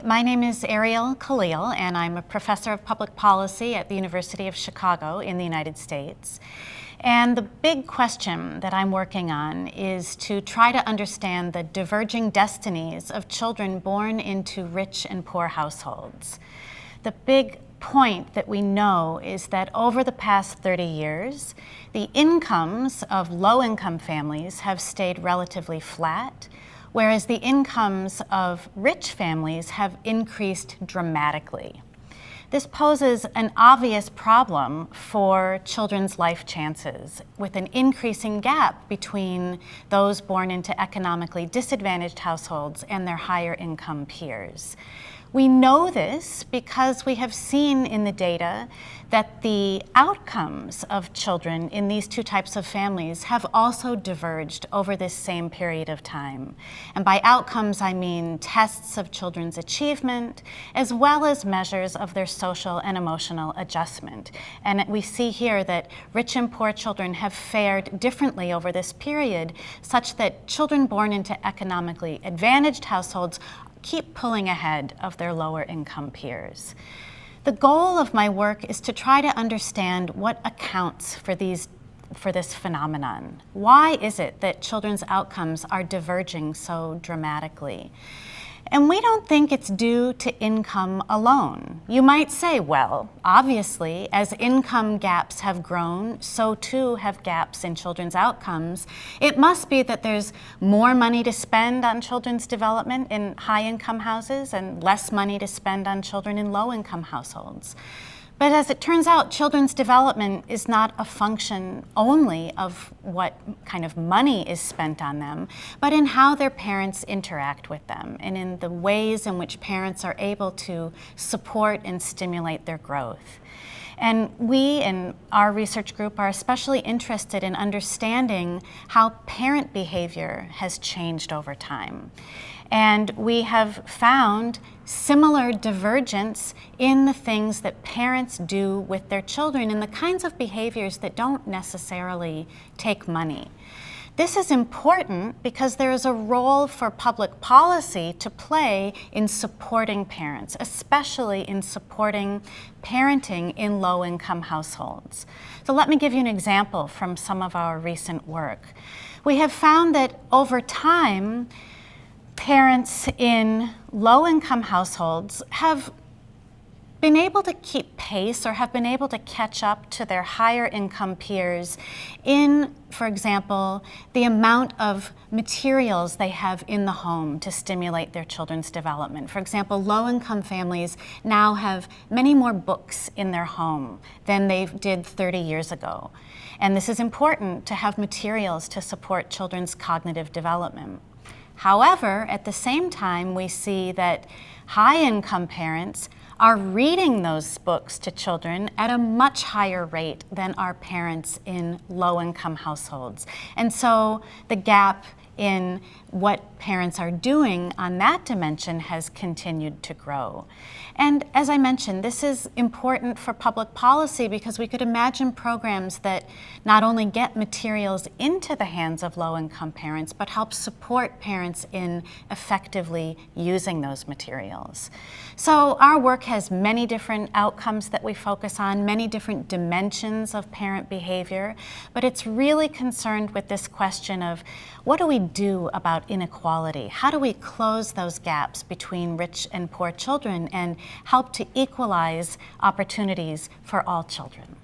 My name is Ariel Kalil, and I'm a professor of public policy at the University of Chicago in the United States. And the big question that I'm working on is to try to understand the diverging destinies of children born into rich and poor households. The big point that we know is that over the past 30 years, the incomes of low-income families have stayed relatively flat, whereas the incomes of rich families have increased dramatically. This poses an obvious problem for children's life chances, with an increasing gap between those born into economically disadvantaged households and their higher income peers. We know this because we have seen in the data that the outcomes of children in these two types of families have also diverged over this same period of time. And by outcomes, I mean tests of children's achievement, as well as measures of their social and emotional adjustment. And we see here that rich and poor children have fared differently over this period, such that children born into economically advantaged households keep pulling ahead of their lower income peers. The goal of my work is to try to understand what accounts for this phenomenon. Why is it that children's outcomes are diverging so dramatically? And we don't think it's due to income alone. You might say, well, obviously, as income gaps have grown, so too have gaps in children's outcomes. It must be that there's more money to spend on children's development in high-income houses and less money to spend on children in low-income households. But as it turns out, children's development is not a function only of what kind of money is spent on them, but in how their parents interact with them and in the ways in which parents are able to support and stimulate their growth. And we in our research group are especially interested in understanding how parent behavior has changed over time. And we have found similar divergence in the things that parents do with their children and the kinds of behaviors that don't necessarily take money. This is important because there is a role for public policy to play in supporting parents, especially in supporting parenting in low-income households. So let me give you an example from some of our recent work. We have found that over time, parents in low-income households have been able to keep pace or have been able to catch up to their higher income peers in, for example, the amount of materials they have in the home to stimulate their children's development. For example, low-income families now have many more books in their home than they did 30 years ago. And this is important to have materials to support children's cognitive development. However, at the same time, we see that high-income parents are reading those books to children at a much higher rate than our parents in low-income households. And so the gap in what parents are doing on that dimension has continued to grow. And as I mentioned, this is important for public policy because we could imagine programs that not only get materials into the hands of low-income parents, but help support parents in effectively using those materials. So our work has many different outcomes that we focus on, many different dimensions of parent behavior, but it's really concerned with this question of what do we do about inequality? How do we close those gaps between rich and poor children and help to equalize opportunities for all children?